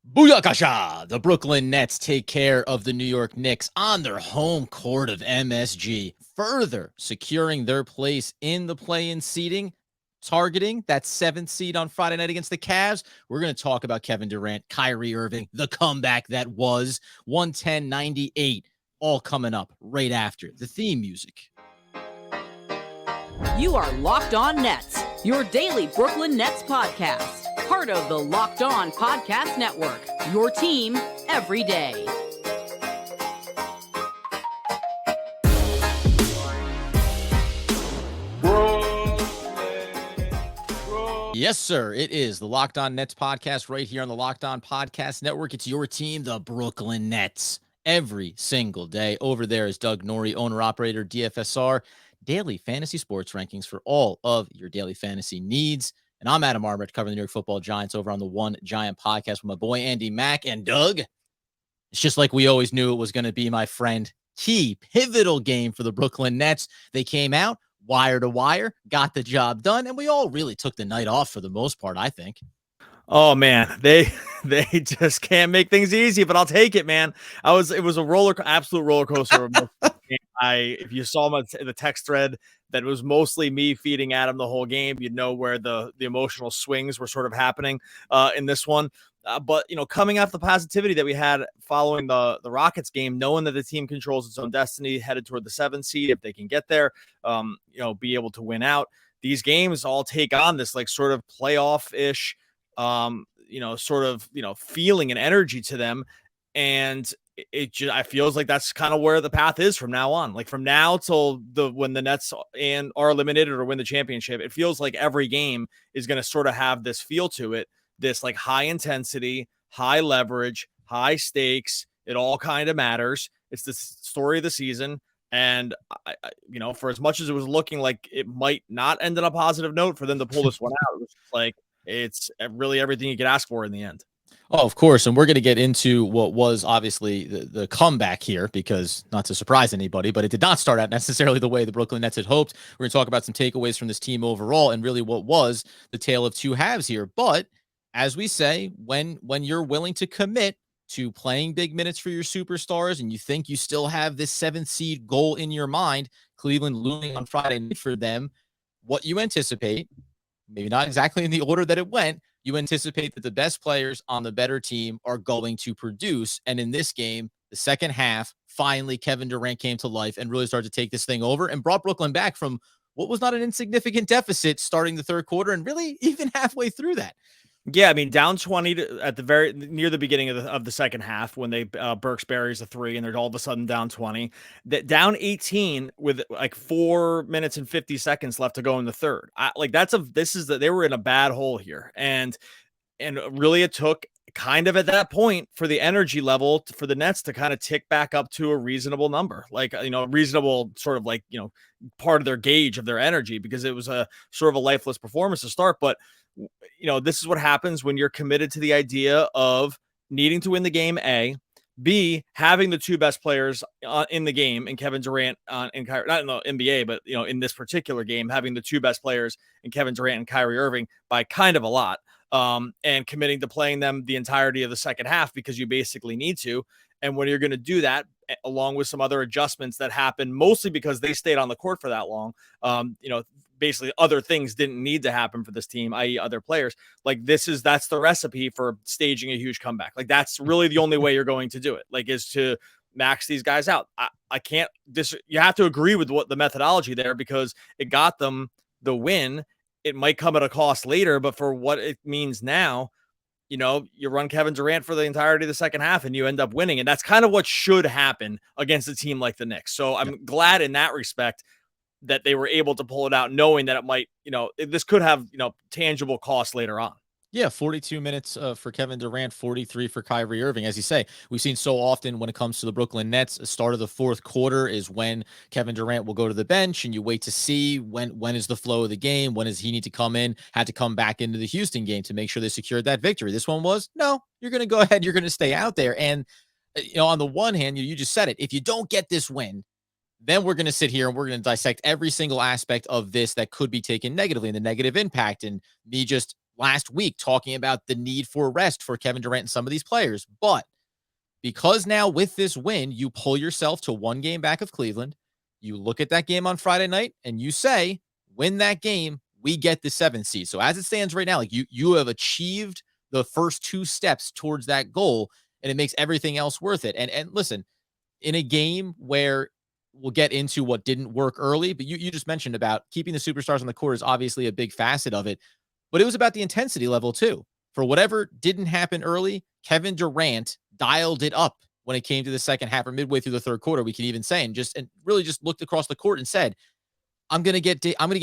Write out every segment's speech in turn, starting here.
Booyakasha! The Brooklyn Nets take care of the New York Knicks on their home court of MSG, further securing their place in the play-in seeding, targeting that 7th seed on Friday night against the Cavs. We're going to talk about Kevin Durant, Kyrie Irving, the comeback that was 110-98, all coming up right after the theme music. You are Locked On Nets, your daily Brooklyn Nets podcast. Part of the Locked On Podcast Network, your team every day. Yes, sir. It is the Locked On Nets podcast right here on the Locked On Podcast Network. It's your team, the Brooklyn Nets, every single day. Over there is Doug Norrie, owner-operator, DFSR, daily fantasy sports rankings for all of your daily fantasy needs. And I'm Adam Arbert, covering the New York Football Giants over on the One Giant podcast with my boy Andy Mack. And Doug, it's just like we always knew it was going to be, my friend. Key, pivotal game for the Brooklyn Nets. They came out wire to wire, got the job done, and we all really took the night off for the most part, I think. Oh man, they just can't make things easy, but I'll take it, man. It was a absolute roller coaster. If you saw the text thread, that was mostly me feeding Adam the whole game. You'd know where the emotional swings were sort of happening in this one. But coming off the positivity that we had following the Rockets game, knowing that the team controls its own destiny, headed toward the 7th seed, if they can get there, be able to win out. These games all take on this like sort of playoff-ish, feeling and energy to them, and I feels like that's kind of where the path is from now on. Like from now till when the Nets are eliminated or win the championship, it feels like every game is going to sort of have this feel to it. This like high intensity, high leverage, high stakes. It all kind of matters. It's the story of the season. And, for as much as it was looking like it might not end on a positive note for them to pull this one out, it was like it's really everything you could ask for in the end. Oh, of course. And we're going to get into what was obviously the comeback here, because not to surprise anybody, but it did not start out necessarily the way the Brooklyn Nets had hoped. We're going to talk about some takeaways from this team overall and really what was the tale of two halves here. But as we say, when you're willing to commit to playing big minutes for your superstars and you think you still have this 7th seed goal in your mind, Cleveland looming on Friday night for them, what you anticipate, maybe not exactly in the order that it went, you anticipate that the best players on the better team are going to produce. And in this game, the second half, finally, Kevin Durant came to life and really started to take this thing over and brought Brooklyn back from what was not an insignificant deficit starting the third quarter and really even halfway through that. Yeah, I mean, down 20 at the very near the beginning of the second half when they Burks buries a 3 and they're all of a sudden down 20. That down 18 with like 4 minutes and 50 seconds left to go in the third. They were in a bad hole here, and really it took kind of at that point for the energy level for the Nets to kind of tick back up to a reasonable number, like reasonable sort of like part of their gauge of their energy, because it was a sort of a lifeless performance to start, but. This is what happens when you're committed to the idea of needing to win the game, A, B, having the two best players in the game, and Kevin Durant and Kyrie, not in the NBA, but, in this particular game, having the two best players in Kevin Durant and Kyrie Irving by kind of a lot, and committing to playing them the entirety of the second half because you basically need to. And when you're going to do that, along with some other adjustments that happen, mostly because they stayed on the court for that long, basically other things didn't need to happen for this team, i.e. other players. Like that's the recipe for staging a huge comeback. Like that's really the only way you're going to do it, like is to max these guys out. I can't you have to agree with what the methodology there, because it got them the win. It might come at a cost later, but for what it means now, you run Kevin Durant for the entirety of the second half and you end up winning. And that's kind of what should happen against a team like the Knicks. So I'm glad in that respect that they were able to pull it out, knowing that it might, this could have, tangible costs later on. Yeah, 42 minutes for Kevin Durant, 43 for Kyrie Irving. As you say, we've seen so often when it comes to the Brooklyn Nets, the start of the fourth quarter is when Kevin Durant will go to the bench, and you wait to see when is the flow of the game, when does he need to come in, had to come back into the Houston game to make sure they secured that victory. This one was, no, you're going to go ahead, you're going to stay out there. And, on the one hand, you just said it, if you don't get this win, then we're going to sit here and we're going to dissect every single aspect of this that could be taken negatively and the negative impact, and me just last week talking about the need for rest for Kevin Durant and some of these players. But because now with this win, you pull yourself to 1 game back of Cleveland, you look at that game on Friday night and you say, win that game, we get the 7th seed. So as it stands right now, like you have achieved the first 2 steps towards that goal, and it makes everything else worth it. And listen, in a game where we'll get into what didn't work early, but you just mentioned about keeping the superstars on the court is obviously a big facet of it, but it was about the intensity level too. For whatever didn't happen early, Kevin Durant dialed it up when it came to the second half or midway through the third quarter, we can even say, and really just looked across the court and said, I'm gonna get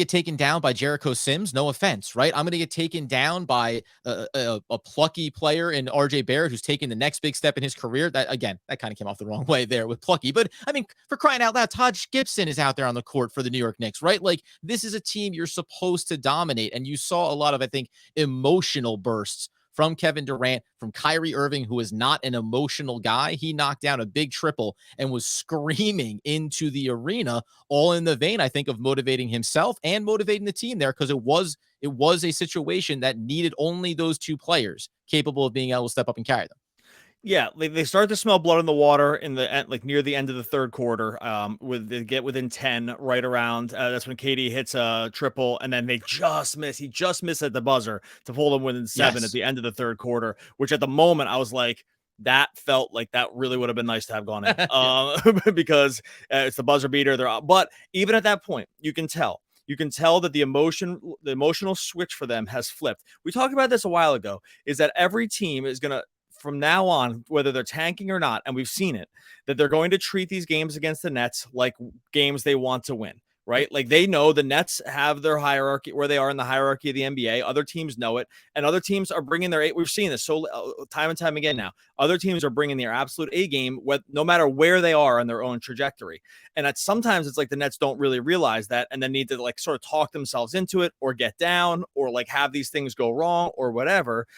taken down by Jericho Sims. No offense, right? I'm gonna get taken down by a plucky player in RJ Barrett, who's taking the next big step in his career. That again, that kind of came off the wrong way there with plucky. But I mean, for crying out loud, Todd Gibson is out there on the court for the New York Knicks, right? Like this is a team you're supposed to dominate, and you saw a lot of, I think, emotional bursts from Kevin Durant, from Kyrie Irving, who is not an emotional guy. He knocked down a big triple and was screaming into the arena, all in the vein, I think, of motivating himself and motivating the team there, because it was a situation that needed only those 2 players capable of being able to step up and carry them. Yeah, they start to smell blood in the water in the end, like near the end of the third quarter. They get within 10 right around. That's when KD hits a triple, and then they just miss. He just missed at the buzzer to pull them within 7 at the end of the third quarter. Which at the moment I was like, that felt like that really would have been nice to have gone in, because it's the buzzer beater. But even at that point, you can tell. You can tell that the emotional switch for them has flipped. We talked about this a while ago. Is that every team is gonna, from now on, whether they're tanking or not, and we've seen it, that they're going to treat these games against the Nets like games they want to win, right? Like they know the Nets have their hierarchy, where they are in the hierarchy of the NBA. Other teams know it, and other teams are bringing their we've seen this so time and time again now. Other teams are bringing their absolute A game, no matter where they are on their own trajectory. And sometimes it's like the Nets don't really realize that, and then need to like sort of talk themselves into it, or get down, or like have these things go wrong, or whatever.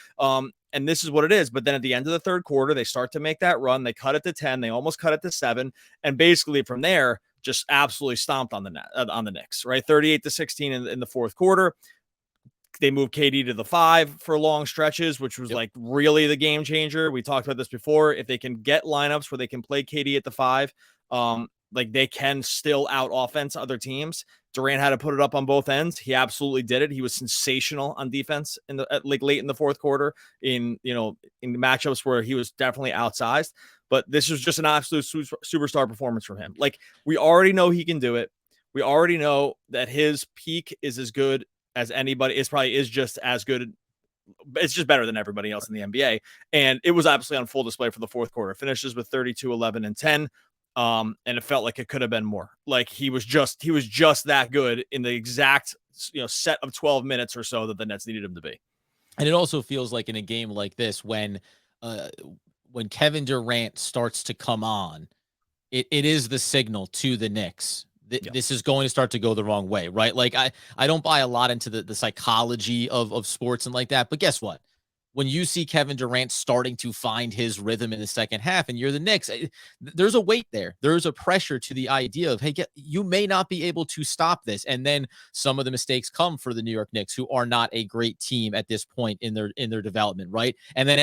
And this is what it is. But then at the end of the third quarter, they start to make that run. They cut it to 10. They almost cut it to 7. And basically from there, just absolutely stomped on the Knicks, right? 38-16 in the fourth quarter. They moved KD to the 5 for long stretches, which was like really the game changer. We talked about this before. If they can get lineups where they can play KD at the 5, like they can still out offense other teams. Durant had to put it up on both ends. He absolutely did it. He was sensational on defense like late in the fourth quarter in matchups where he was definitely outsized. But this was just an absolute superstar performance from him. Like we already know he can do it. We already know that his peak is as good as anybody. It's probably is just as good. It's just better than everybody else in the NBA. And it was absolutely on full display for the fourth quarter. Finishes with 32, 11, and 10. And it felt like it could have been more. Like he was just that good in the exact set of 12 minutes or so that the Nets needed him to be. And it also feels like in a game like this, when Kevin Durant starts to come on, it is the signal to the Knicks. This is going to start to go the wrong way, right? Like I don't buy a lot into the psychology of sports and like that, but guess what? When you see Kevin Durant starting to find his rhythm in the second half and you're the Knicks, there's a weight there. There's a pressure to the idea of, hey, you may not be able to stop this. And then some of the mistakes come for the New York Knicks, who are not a great team at this point in their development, right? And then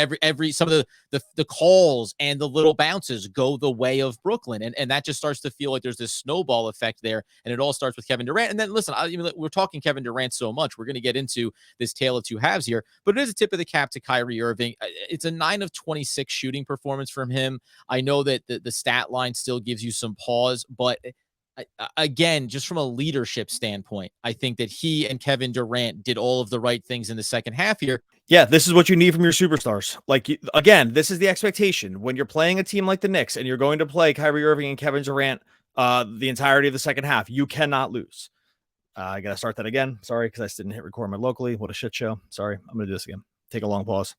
some of the calls and the little bounces go the way of Brooklyn. And that just starts to feel like there's this snowball effect there. And it all starts with Kevin Durant. And then listen, we're talking Kevin Durant so much. We're going to get into this tale of 2 halves here, but it is a tip of the cap to Kyrie Irving. It's a 9 of 26 shooting performance from him. I know that the stat line still gives you some pause, but again, just from a leadership standpoint, I think that he and Kevin Durant did all of the right things in the second half here. Yeah, this is what you need from your superstars. Like, again, this is the expectation when you're playing a team like the Knicks and you're going to play Kyrie Irving and Kevin Durant the entirety of the second half. You cannot lose. I got to start that again. Sorry, because I didn't hit record my locally. What a shit show. Sorry. I'm going to do this again. Take a long pause.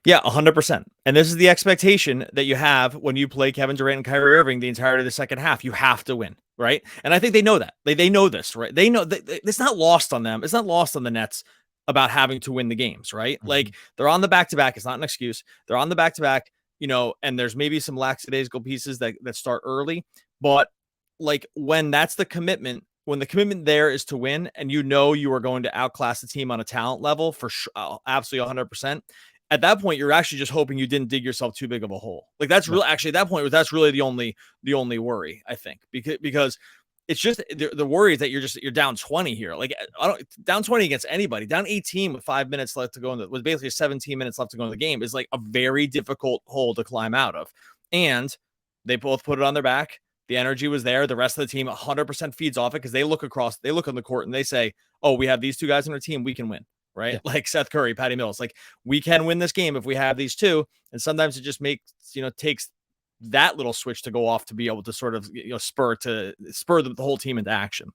Yeah, 100%. And this is the expectation that you have when you play Kevin Durant and Kyrie Irving the entirety of the second half. You have to win, right? And I think they know that. They know this, right? They know that it's not lost on them. It's not lost on the Nets about having to win the games, right? Mm-hmm. Like they're on the back-to-back. It's not an excuse. They're on the back-to-back, and there's maybe some lackadaisical pieces that start early, But like when that's the commitment, when the commitment there is to win, and you are going to outclass the team on a talent level for absolutely 100%. At that point, you're actually just hoping you didn't dig yourself too big of a hole. Like that's really actually at that point, that's really the only worry, I think, because it's just the worry is that you're down 20 here. Like down 20 against anybody, down 18 with 5 minutes left to go with basically 17 minutes left to go in the game is like a very difficult hole to climb out of. And they both put it on their back. The energy was there. The rest of the team 100% feeds off it because they look on the court and they say, oh, we have these two guys on our team. We can win, right? Yeah. Like Seth Curry, Patty Mills. Like we can win this game if we have these two. And sometimes it just takes that little switch to go off to be able to sort of spur the whole team into action.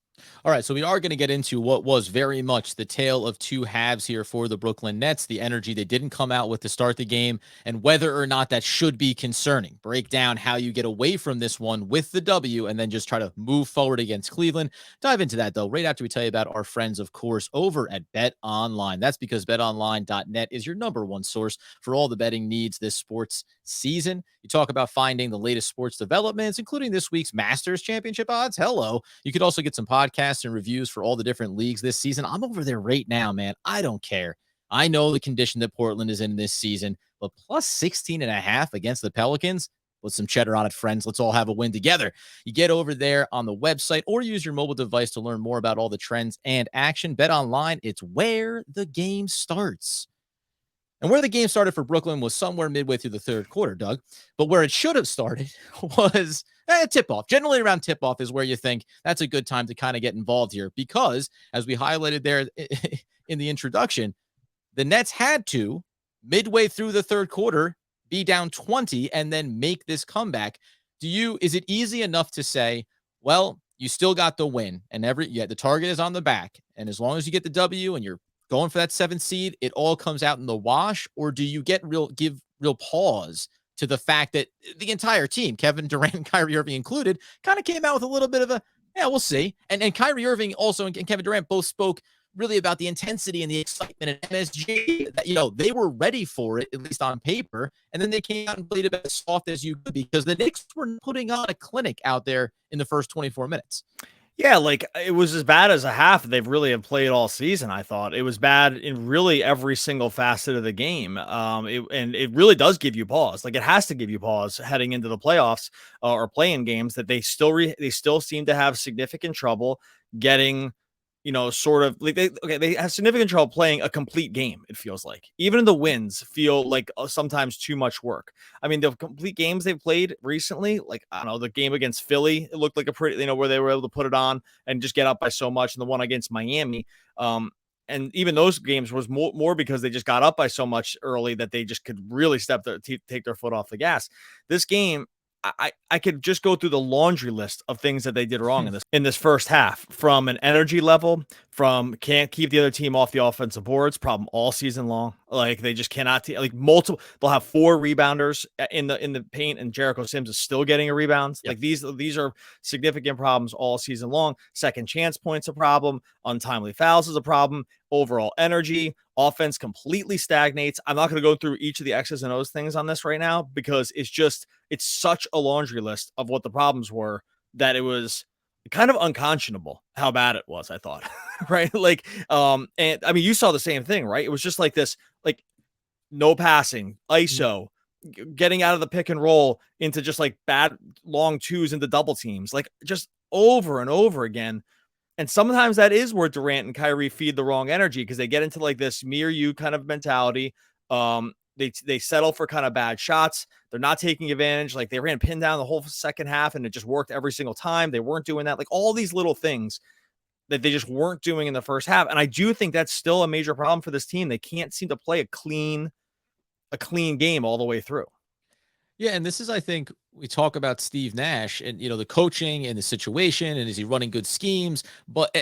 All right, so we are going to get into what was very much the tale of two halves here for the Brooklyn Nets, the energy they didn't come out with to start the game, and whether or not that should be concerning. Break down how you get away from this one with the W and then just try to move forward against Cleveland. Dive into that, though, right after we tell you about our friends, of course, over at Bet Online. That's because betonline.net is your number one source for all the betting needs this sports season. You talk about finding the latest sports developments, including this week's Masters Championship odds. Hello. You could also get some podcasts and reviews for all the different leagues this season. I'm over there right now, man. I don't care. I know the condition that Portland is in this season, but plus 16.5 against the Pelicans. Put some cheddar on it, friends. Let's all have a win together. You get over there on the website or use your mobile device to learn more about all the trends and action. Bet Online, it's where the game starts. And where the game started for Brooklyn was somewhere midway through the third quarter, Doug. But where it should have started was tip-off. Generally around tip-off is where you think that's a good time to kind of get involved here because, as we highlighted there in the introduction, the Nets had to, midway through the third quarter, be down 20 and then make this comeback. Is it easy enough to say, well, you still got the win and the target is on the back. And as long as you get the W and you're going for that 7th seed, it all comes out in the wash? Or do you give real pause to the fact that the entire team, Kevin Durant and Kyrie Irving included, kind of came out with a little bit of we'll see. And Kyrie Irving also and Kevin Durant both spoke really about the intensity and the excitement at MSG that, they were ready for it, at least on paper. And then they came out and played about as soft as you could because the Knicks were putting on a clinic out there in the first 24 minutes. Yeah, like it was as bad as a half they've really have played all season. I thought it was bad in really every single facet of the game. And it really does give you pause. Like it has to give you pause heading into the playoffs or playing games that they still seem to have significant trouble getting. Sort of like they have significant trouble playing a complete game. It feels like even the wins feel like sometimes too much work. I mean, the complete games they've played recently, like I don't know, the game against Philly, it looked like a pretty, where they were able to put it on and just get up by so much. And the one against Miami, and even those games was more because they just got up by so much early that they just could really take their foot off the gas. This game, I could just go through the laundry list of things that they did wrong in this first half, from an energy level, from can't keep the other team off the offensive boards, problem all season long. Like they just cannot multiple. They'll have 4 rebounders in the paint, and Jericho Sims is still getting a rebound. Yep. Like these are significant problems all season long. Second chance points a problem. Untimely fouls is a problem. Overall energy, offense completely stagnates. I'm not going to go through each of the X's and O's things on this right now because it's such a laundry list of what the problems were that it was kind of unconscionable how bad it was, I thought. Right? Like, and I mean, you saw the same thing, right? It was just like this, like no passing, ISO, getting out of the pick and roll into just like bad long twos into double teams, like just over and over again. And sometimes that is where Durant and Kyrie feed the wrong energy because they get into like this me or you kind of mentality. They settle for kind of bad shots. They're not taking advantage. Like they ran pin down the whole second half and it just worked every single time. They weren't doing that. Like all these little things that they just weren't doing in the first half. And I do think that's still a major problem for this team. They can't seem to play a clean game all the way through. Yeah, and this is, I think, we talk about Steve Nash and the coaching and the situation, and is he running good schemes? But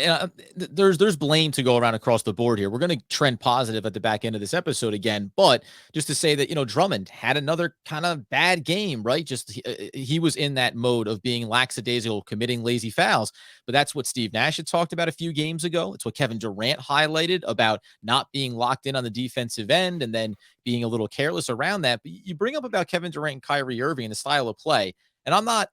there's blame to go around across the board here. We're going to trend positive at the back end of this episode again, but just to say that Drummond had another kind of bad game, right? Just he was in that mode of being lackadaisical, committing lazy fouls. But that's what Steve Nash had talked about a few games ago. It's what Kevin Durant highlighted about not being locked in on the defensive end and then being a little careless around that. But you bring up about Kevin Durant and Kyrie Irving and the style of play. And I'm not,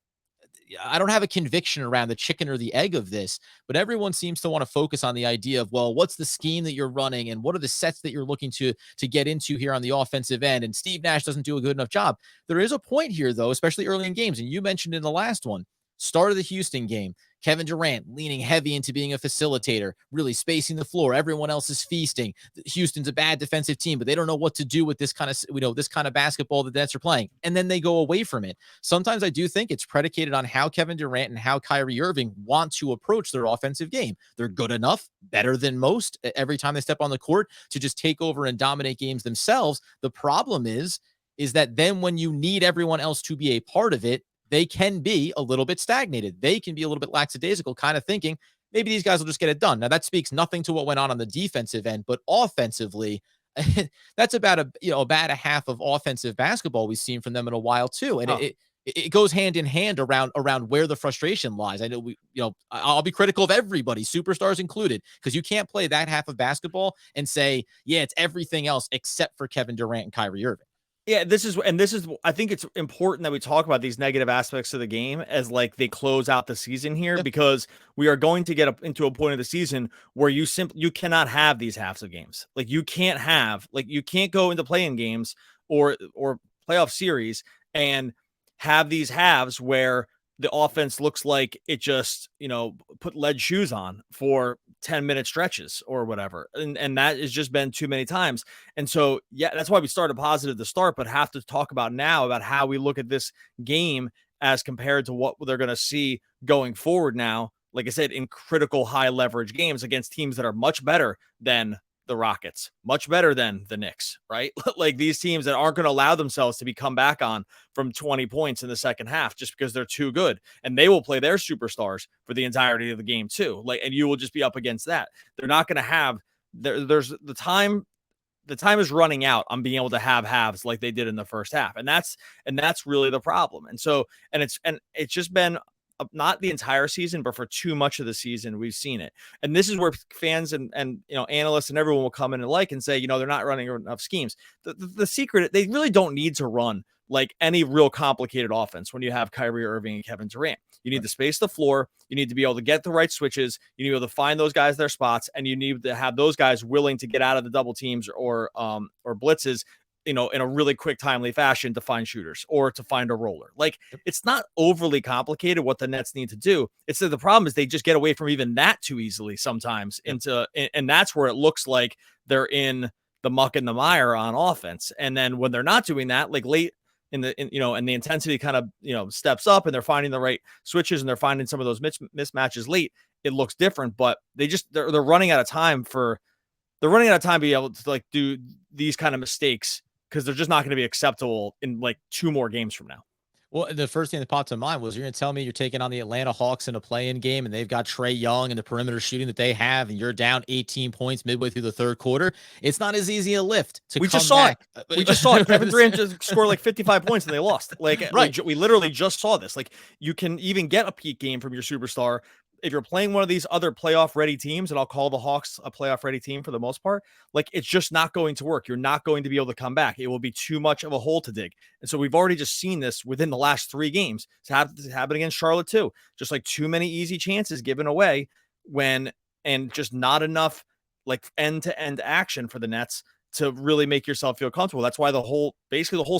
I don't have a conviction around the chicken or the egg of this, but everyone seems to want to focus on the idea of, well, what's the scheme that you're running and what are the sets that you're looking to get into here on the offensive end? And Steve Nash doesn't do a good enough job. There is a point here, though, especially early in games, and you mentioned in the last one, start of the Houston game, Kevin Durant leaning heavy into being a facilitator, really spacing the floor. Everyone else is feasting. Houston's a bad defensive team, but they don't know what to do with this kind of, this kind of basketball that the Nets are playing. And then they go away from it. Sometimes I do think it's predicated on how Kevin Durant and how Kyrie Irving want to approach their offensive game. They're good enough, better than most every time they step on the court to just take over and dominate games themselves. The problem is that then when you need everyone else to be a part of it, they can be a little bit stagnated. They can be a little bit lackadaisical, kind of thinking maybe these guys will just get it done. Now that speaks nothing to what went on the defensive end, but offensively, that's about about a half of offensive basketball we've seen from them in a while too. And it goes hand in hand around where the frustration lies. I know I'll be critical of everybody, superstars included, because you can't play that half of basketball and say, yeah, it's everything else except for Kevin Durant and Kyrie Irving. Yeah, I think it's important that we talk about these negative aspects of the game as like they close out the season here, because we are going to get into a point of the season where you cannot have these halves of games. Like you can't go into play-in games or playoff series and have these halves where the offense looks like it just, put lead shoes on for 10-minute stretches or whatever. And that has just been too many times. And so, yeah, that's why we started positive to start, but have to talk about now about how we look at this game as compared to what they're going to see going forward now. Like I said, in critical high leverage games against teams that are much better than the Rockets, much better than the Knicks, right? Like these teams that aren't going to allow themselves to be come back on from 20 points in the second half just because they're too good, and they will play their superstars for the entirety of the game too. And you will just be up against that. They're not going to have there's the time is running out on being able to have halves like they did in the first half. And that's really the problem. And so, it's just been not the entire season, but for too much of the season, we've seen it. And this is where fans and analysts and everyone will come in and say, they're not running enough schemes. The secret, they really don't need to run like any real complicated offense when you have Kyrie Irving and Kevin Durant. You need to space the floor. You need to be able to get the right switches. You need to be able to find those guys their spots, and you need to have those guys willing to get out of the double teams or blitzes, in a really quick, timely fashion to find shooters or to find a roller. Like, it's not overly complicated what the Nets need to do. It's that the problem is they just get away from even that too easily sometimes and that's where it looks like they're in the muck and the mire on offense. And then when they're not doing that, like late and the intensity kind of, steps up and they're finding the right switches and they're finding some of those mismatches late, it looks different, but they're running out of time to be able to like do these kind of mistakes, because they're just not going to be acceptable in like 2 more games from now. Well, the first thing that popped to mind was, you're going to tell me you're taking on the Atlanta Hawks in a play-in game, and they've got Trae Young and the perimeter shooting that they have, and you're down 18 points midway through the third quarter. It's not as easy a lift to we come just saw back. It. We just saw it. Kevin Durant just scored like 55 points and they lost. Like, right. We literally just saw this. Like, you can even get a peak game from your superstar if you're playing one of these other playoff ready teams, and I'll call the Hawks a playoff ready team for the most part. Like, it's just not going to work. You're not going to be able to come back. It will be too much of a hole to dig. And so we've already just seen this within the last 3 games. It's happened against Charlotte too. Just like too many easy chances given away and just not enough like end-to-end action for the Nets to really make yourself feel comfortable. That's why the whole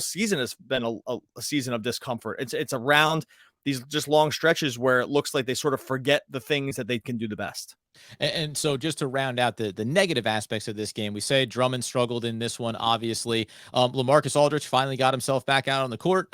season has been a season of discomfort. It's around these just long stretches where it looks like they sort of forget the things that they can do the best. And so just to round out the negative aspects of this game, we say Drummond struggled in this one, obviously. LaMarcus Aldridge finally got himself back out on the court,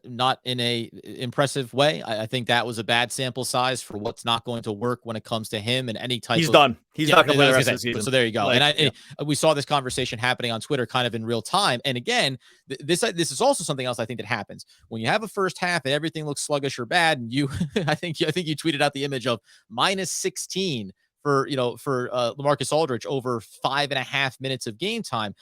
not in a impressive way. I think that was a bad sample size for what's not going to work when it comes to him and any type He's done. He's not going to play the rest of the season. So there you go. Like, And we saw this conversation happening on Twitter kind of in real time. And again, this is also something else I think that happens when you have a first half and everything looks sluggish or bad. And I think you tweeted out the image of -16 for LaMarcus Aldridge over 5.5 minutes of game time.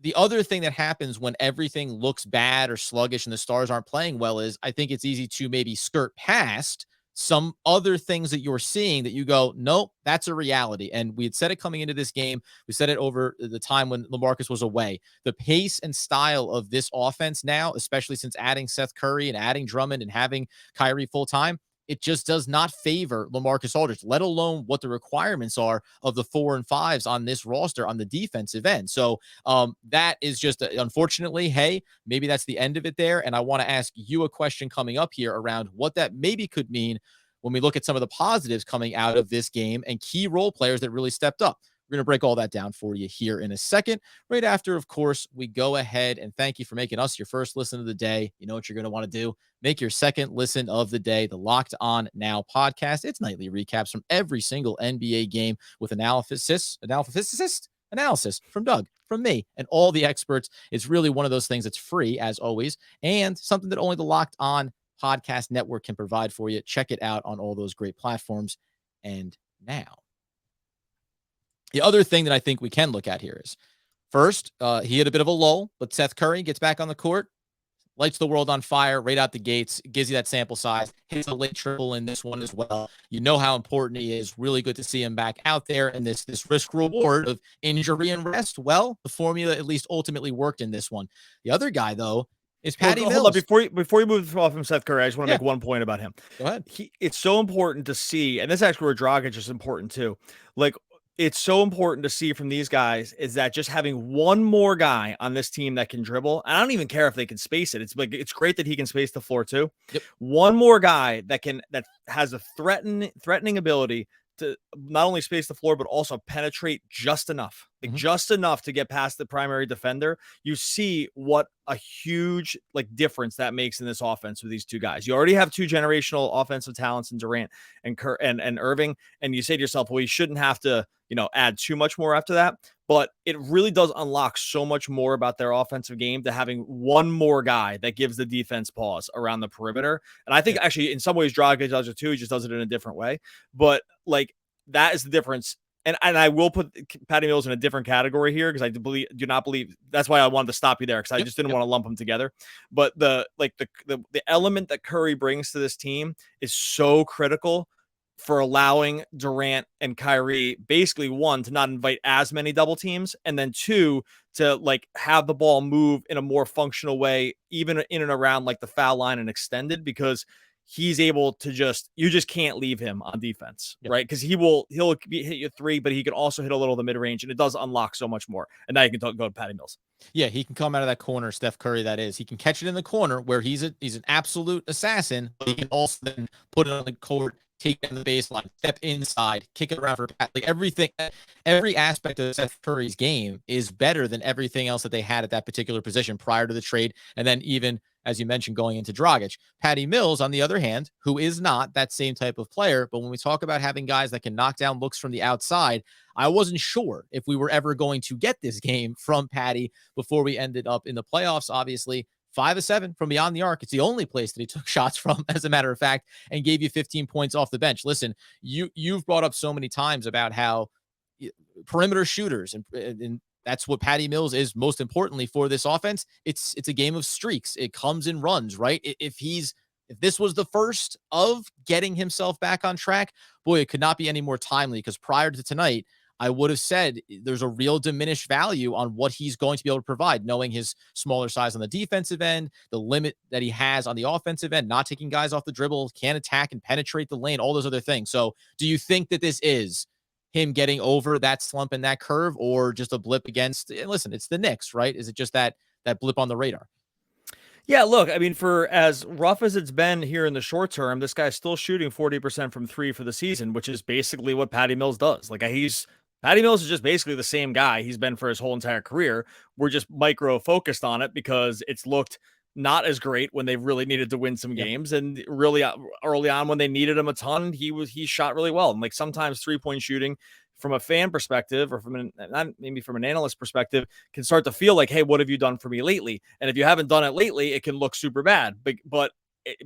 The other thing that happens when everything looks bad or sluggish and the stars aren't playing well is I think it's easy to maybe skirt past some other things that you're seeing that you go, nope, that's a reality. And we had said it coming into this game. We said it over the time when LaMarcus was away. The pace and style of this offense now, especially since adding Seth Curry and adding Drummond and having Kyrie full time, it just does not favor LaMarcus Aldridge, let alone what the requirements are of the 4 and 5s on this roster on the defensive end. So that is just, unfortunately, hey, maybe that's the end of it there. And I want to ask you a question coming up here around what that maybe could mean when we look at some of the positives coming out of this game and key role players that really stepped up. We're going to break all that down for you here in a second. Right after, of course, we go ahead and thank you for making us your first listen of the day. You know what you're going to want to do? Make your second listen of the day, the Locked On Now podcast. It's nightly recaps from every single NBA game with analysis from Doug, from me, and all the experts. It's really one of those things that's free, as always, and something that only the Locked On Podcast Network can provide for you. Check it out on all those great platforms. And now, the other thing that I think we can look at here is, first, he had a bit of a lull, but Seth Curry gets back on the court, lights the world on fire right out the gates, gives you that sample size, hits a late triple in this one as well. You know how important he is. Really good to see him back out there. And this risk reward of injury and rest, well, the formula at least ultimately worked in this one. The other guy, though, is Patty Mills. Hold on, before you move off from Seth Curry, I just want to make one point about him. Go ahead. It's so important to see, and this is actually where Dragic is important too. Like, it's so important to see from these guys is that just having one more guy on this team that can dribble, and I don't even care if they can space it. It's like, it's great that he can space the floor too. Yep. One more guy that has a threatening ability to not only space the floor, but also penetrate just enough, just enough to get past the primary defender. You see what a huge difference that makes in this offense with these two guys. You already have two generational offensive talents in Durant and and Irving. And you say to yourself, well, you shouldn't have to, add too much more after that. But it really does unlock so much more about their offensive game to having one more guy that gives the defense pause around the perimeter. And I think actually in some ways Dragic does it too. He just does it in a different way. But that is the difference. And I will put Patty Mills in a different category here because I do not believe that's why I wanted to stop you there because I just didn't want to lump them together. But the element that Curry brings to this team is so critical for allowing Durant and Kyrie basically, one, to not invite as many double teams, and then two, to have the ball move in a more functional way, even in and around the foul line and extended, because he's able to you just can't leave him on defense, right? Because he'll hit you three, but he can also hit a little of the mid range, and it does unlock so much more. And now you can go to Patty Mills. Yeah, he can come out of that corner, Steph Curry, that is. He can catch it in the corner where he's an absolute assassin, but he can also then put it on the court, take it in the baseline, step inside, kick it around for everything. Every aspect of Seth Curry's game is better than everything else that they had at that particular position prior to the trade. And then even, as you mentioned, going into Dragic. Patty Mills, on the other hand, who is not that same type of player, but when we talk about having guys that can knock down looks from the outside, I wasn't sure if we were ever going to get this game from Patty before we ended up in the playoffs. Obviously, 5 of 7 from beyond the arc. It's the only place that he took shots from, as a matter of fact, and gave you 15 points off the bench. Listen, you've brought up so many times about how perimeter shooters, and that's what Patty Mills is most importantly for this offense. It's a game of streaks. It comes in runs, right? If this was the first of getting himself back on track, boy, it could not be any more timely, because prior to tonight, I would have said there's a real diminished value on what he's going to be able to provide, knowing his smaller size on the defensive end, the limit that he has on the offensive end, not taking guys off the dribble, can attack and penetrate the lane, all those other things. So do you think that this is him getting over that slump and that curve, or just a blip against, listen, it's the Knicks, right? Is it just that blip on the radar? Yeah, look, I mean, for as rough as it's been here in the short term, this guy's still shooting 40% from three for the season, which is basically what Patty Mills does. Patty Mills is just basically the same guy he's been for his whole entire career. We're just micro focused on it because it's looked not as great when they really needed to win some games, and really early on when they needed him a ton, he shot really well. And sometimes 3-point shooting from a fan perspective, or from maybe from an analyst perspective, can start to feel like, hey, what have you done for me lately? And if you haven't done it lately, it can look super bad. But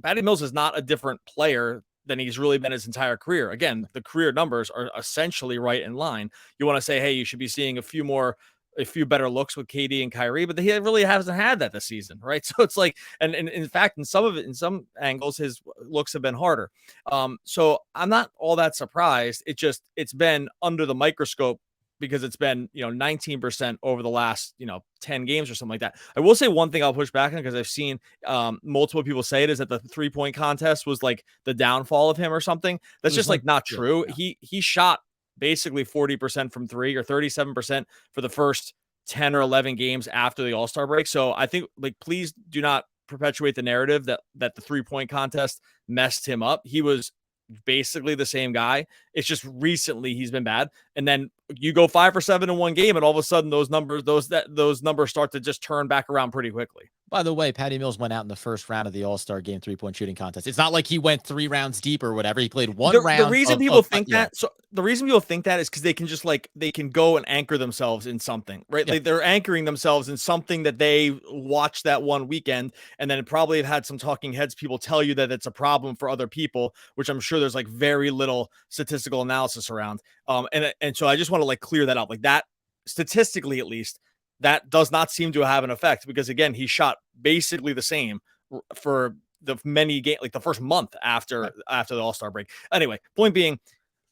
Patty Mills is not a different player than he's really been his entire career. Again, the career numbers are essentially right in line. You want to say, hey, you should be seeing a few more a few better looks with KD and Kyrie, but he really hasn't had that this season, right? So it's like, and in fact, in some angles, his looks have been harder. So I'm not all that surprised. It's been under the microscope because it's been, 19% over the last, 10 games or something like that. I will say one thing I'll push back on, because I've seen multiple people say it, is that the 3-point contest was like the downfall of him or something. That's just like not true. Yeah. He shot basically 40% from three, or 37% for the first 10 or 11 games after the All-Star break. So I think, like, please do not perpetuate the narrative that the 3-point contest messed him up. He was basically the same guy. It's just recently he's been bad. And then you go 5 for 7 in one game, and all of a sudden those numbers start to just turn back around pretty quickly. By the way, Patty Mills went out in the first round of the All-Star game 3-point shooting contest. It's not like he went 3 rounds deep or whatever. He played one round. The reason people think that is because they can just they can go and anchor themselves in something, right? Yeah. They're anchoring themselves in something that they watched that one weekend, and then probably have had some talking heads people tell you that it's a problem for other people, which I'm sure there's like very little statistical analysis around. And so I just want to clear that up, like that statistically, at least, that does not seem to have an effect, because again, he shot basically the same for the many games, like the first month after the All-Star break. Anyway, point being,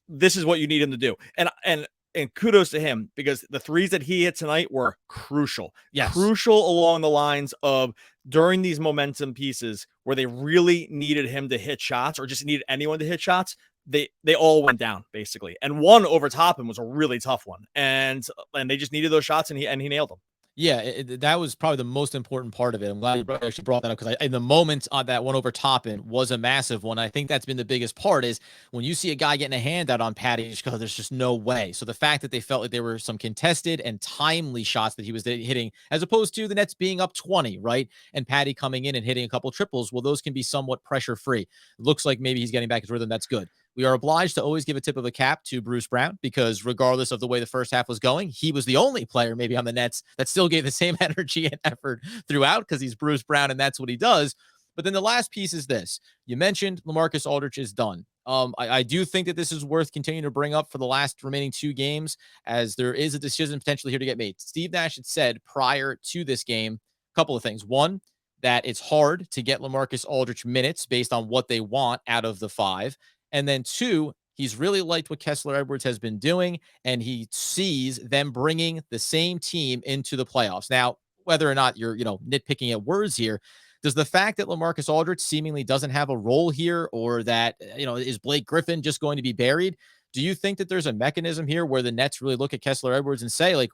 this is what you need him to do. And kudos to him, because the threes that he hit tonight were crucial. Yes. Crucial along the lines of, during these momentum pieces where they really needed him to hit shots, or just needed anyone to hit shots, they all went down basically. And one over top him was a really tough one. And they just needed those shots, and he nailed them. Yeah, that was probably the most important part of it. I'm glad you actually brought that up, because in the moment on that one over Toppin was a massive one. I think that's been the biggest part, is when you see a guy getting a handout on Patty, just because there's just no way. So the fact that they felt like there were some contested and timely shots that he was hitting, as opposed to the Nets being up 20, right? And Patty coming in and hitting a couple triples, well, those can be somewhat pressure-free. Looks like maybe he's getting back his rhythm. That's good. We are obliged to always give a tip of a cap to Bruce Brown, because regardless of the way the first half was going, he was the only player maybe on the Nets that still gave the same energy and effort throughout, because he's Bruce Brown and that's what he does. But then the last piece is this. You mentioned LaMarcus Aldridge is done. I do think that this is worth continuing to bring up for the last remaining 2 games, as there is a decision potentially here to get made. Steve Nash had said prior to this game a couple of things. One, that it's hard to get LaMarcus Aldridge minutes based on what they want out of the 5. And then 2, he's really liked what Kessler Edwards has been doing, and he sees them bringing the same team into the playoffs. Now, whether or not you're, nitpicking at words here, does the fact that LaMarcus Aldridge seemingly doesn't have a role here, or that, is Blake Griffin just going to be buried? Do you think that there's a mechanism here where the Nets really look at Kessler Edwards and say, like,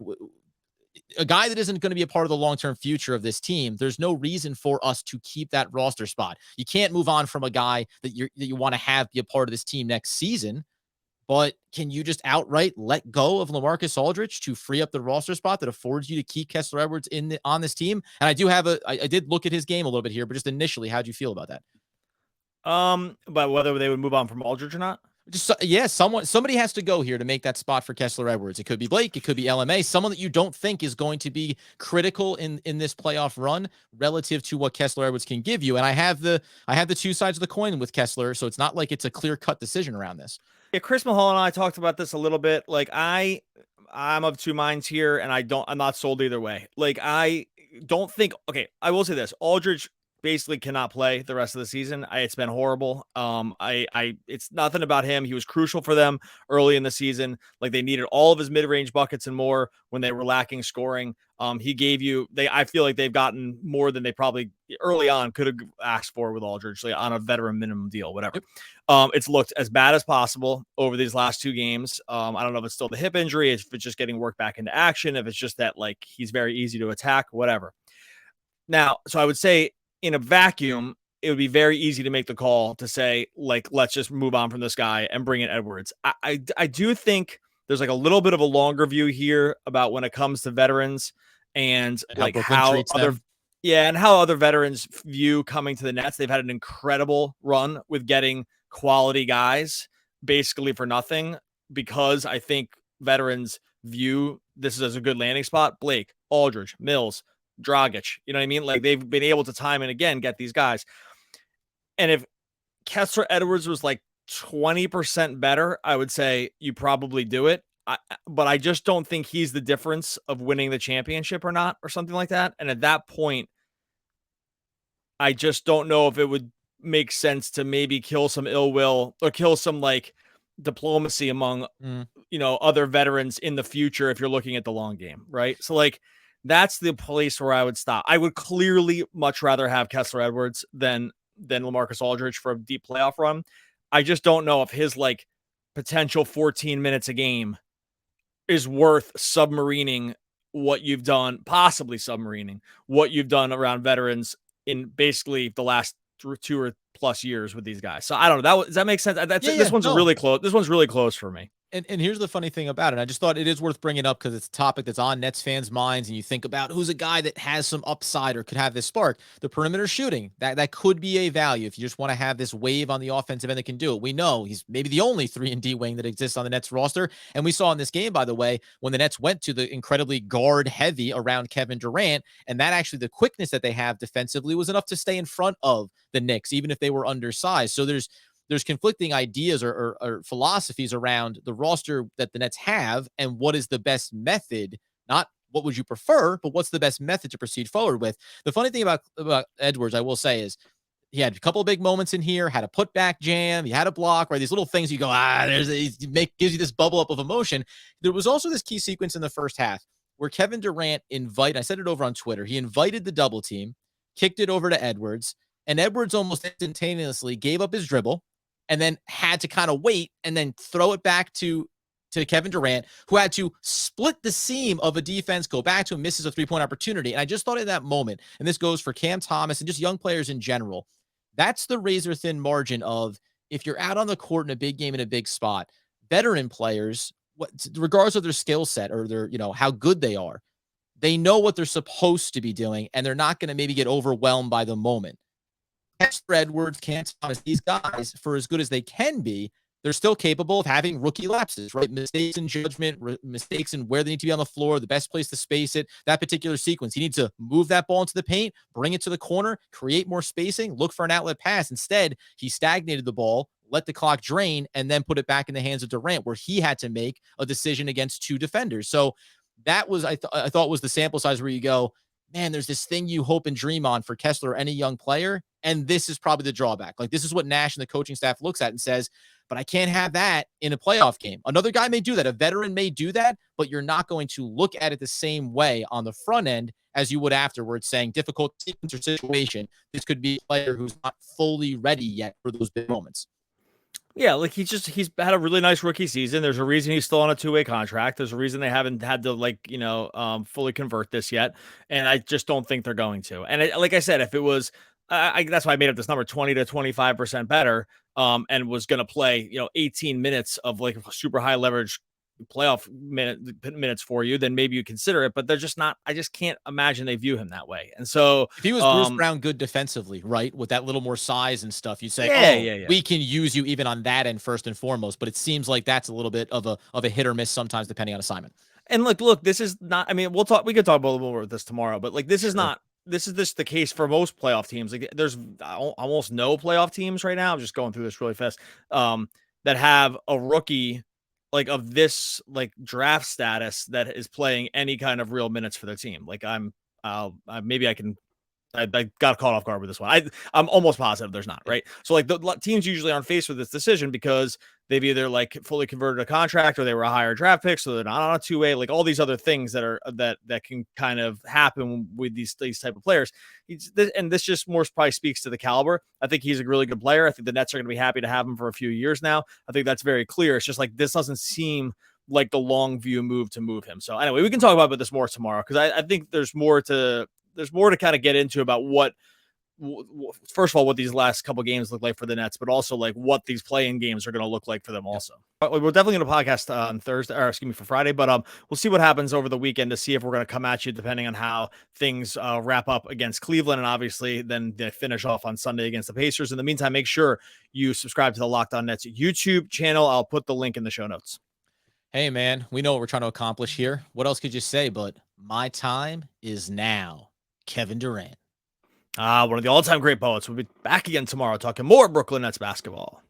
a guy that isn't going to be a part of the long-term future of this team, there's no reason for us to keep that roster spot. You can't move on from a guy that you want to have be a part of this team next season, but can you just outright let go of LaMarcus Aldridge to free up the roster spot that affords you to keep Kessler Edwards on this team? And I did look at his game a little bit here, but just initially, how'd you feel about that? But whether they would move on from Aldridge or not? Somebody has to go here to make that spot for Kessler Edwards. It could be Blake, it could be LMA, someone that you don't think is going to be critical in this playoff run relative to what Kessler Edwards can give you. And I have the 2 sides of the coin with Kessler, so it's not like it's a clear-cut decision around this. Yeah, Chris Mahal and I talked about this a little bit. Like, I'm of 2 minds here, and I'm not sold either way. Like, I don't think, okay, I will say this: Aldridge basically cannot play the rest of the season. It's been horrible. It's nothing about him. He was crucial for them early in the season. Like, they needed all of his mid-range buckets and more when they were lacking scoring. He gave you, I feel like they've gotten more than they probably early on could have asked for with Aldridge, like on a veteran minimum deal, whatever. It's looked as bad as possible over these last 2 games. I don't know if it's still the hip injury, if it's just getting worked back into action, if it's just that, like, he's very easy to attack, whatever. Now, so I would say, in a vacuum, it would be very easy to make the call to say, like, let's just move on from this guy and bring in Edwards. I do think there's like a little bit of a longer view here about when it comes to veterans and like how other veterans view coming to the Nets. They've had an incredible run with getting quality guys basically for nothing, because I think veterans view this as a good landing spot. Blake, Aldridge, Mills, Dragic, you know what I mean? Like, they've been able to time and again get these guys. And if Kessler Edwards was like 20% better, I would say you probably do it. but I just don't think he's the difference of winning the championship or not, or something like that. And at that point, I just don't know if it would make sense to maybe kill some ill will or kill some like diplomacy among other veterans in the future if you're looking at the long game, right? So like that's the place where I would stop. I would clearly much rather have Kessler Edwards than LaMarcus Aldridge for a deep playoff run. I just don't know if his like potential 14 minutes a game is worth submarining what you've done, possibly submarining what you've done around veterans in basically the last 2 or plus years with these guys. So I don't know. Does that make sense? This one's really close. This one's really close for me. And here's the funny thing about it. I just thought it is worth bringing up because it's a topic that's on Nets fans' minds, and you think about who's a guy that has some upside or could have this spark. The perimeter shooting, that could be a value if you just want to have this wave on the offensive end that can do it. We know he's maybe the only 3-and-D wing that exists on the Nets roster, and we saw in this game, by the way, when the Nets went to the incredibly guard-heavy around Kevin Durant, and that actually the quickness that they have defensively was enough to stay in front of the Knicks, even if they were undersized. So there's conflicting ideas or philosophies around the roster that the Nets have and what is the best method, not what would you prefer, but what's the best method to proceed forward with. The funny thing about Edwards, I will say, is he had a couple of big moments in here, had a putback jam, he had a block, right? These little things you go, gives you this bubble up of emotion. There was also this key sequence in the first half where Kevin Durant I said it over on Twitter, he invited the double team, kicked it over to Edwards, and Edwards almost instantaneously gave up his dribble, and then had to kind of wait and then throw it back to Kevin Durant, who had to split the seam of a defense, go back to him, misses a three-point opportunity. And I just thought in that moment, and this goes for Cam Thomas and just young players in general, that's the razor-thin margin of if you're out on the court in a big game in a big spot, veteran players, regardless of their skill set or their, how good they are, they know what they're supposed to be doing, and they're not going to maybe get overwhelmed by the moment. Kessler Edwards, Cam Thomas, these guys, for as good as they can be, they're still capable of having rookie lapses, right? Mistakes in judgment, mistakes in where they need to be on the floor, the best place to space it, that particular sequence. He needs to move that ball into the paint, bring it to the corner, create more spacing, look for an outlet pass. Instead, he stagnated the ball, let the clock drain, and then put it back in the hands of Durant, where he had to make a decision against 2 defenders. So that was, I thought was the sample size where you go, man, there's this thing you hope and dream on for Kessler or any young player. And this is probably the drawback. Like, this is what Nash and the coaching staff looks at and says, but I can't have that in a playoff game. Another guy may do that. A veteran may do that, but you're not going to look at it the same way on the front end as you would afterwards, saying difficult sequence or situation. This could be a player who's not fully ready yet for those big moments. Yeah, like he's had a really nice rookie season. There's a reason he's still on a 2-way contract. There's a reason they haven't had to fully convert this yet. And I just don't think they're going to. And like I said, if it was, that's why I made up this number 20 to 25% better, and was going to play, 18 minutes of like super high leverage playoff minutes for you, then maybe you consider it, but they're just not. I just can't imagine they view him that way. And so if he was Bruce Brown good defensively, right, with that little more size and stuff, you'd say, we can use you even on that end first and foremost. But it seems like that's a little bit of a hit or miss sometimes depending on assignment. And look, this is not, I mean, we could talk about a little more of this tomorrow, but like, this is not, this is the case for most playoff teams. Like, there's almost no playoff teams right now. I'm just going through this really fast, that have a rookie like of this like draft status that is playing any kind of real minutes for their team. Like I got caught off guard with this one. I'm almost positive there's not, right? So like the teams usually aren't faced with this decision because they've either like fully converted a contract or they were a higher draft pick, so they're not on a 2-way, like all these other things that are that can kind of happen with these type of players. And this just more probably speaks to the caliber. I think he's a really good player. I think the Nets are going to be happy to have him for a few years now. I think that's very clear. It's just like this doesn't seem like the long view move to move him. So anyway, we can talk about this more tomorrow because I think there's more to kind of get into about what, first of all, what these last couple games look like for the Nets, but also like what these play-in games are going to look like for them also. We're definitely going to podcast on Thursday, or excuse me, for Friday, but we'll see what happens over the weekend to see if we're going to come at you depending on how things wrap up against Cleveland, and obviously then they finish off on Sunday against the Pacers. In the meantime, make sure you subscribe to the Locked On Nets YouTube channel. I'll put the link in the show notes. Hey, man, we know what we're trying to accomplish here. What else could you say but my time is now? Kevin Durant. One of the all-time great poets. We'll be back again tomorrow talking more Brooklyn Nets basketball.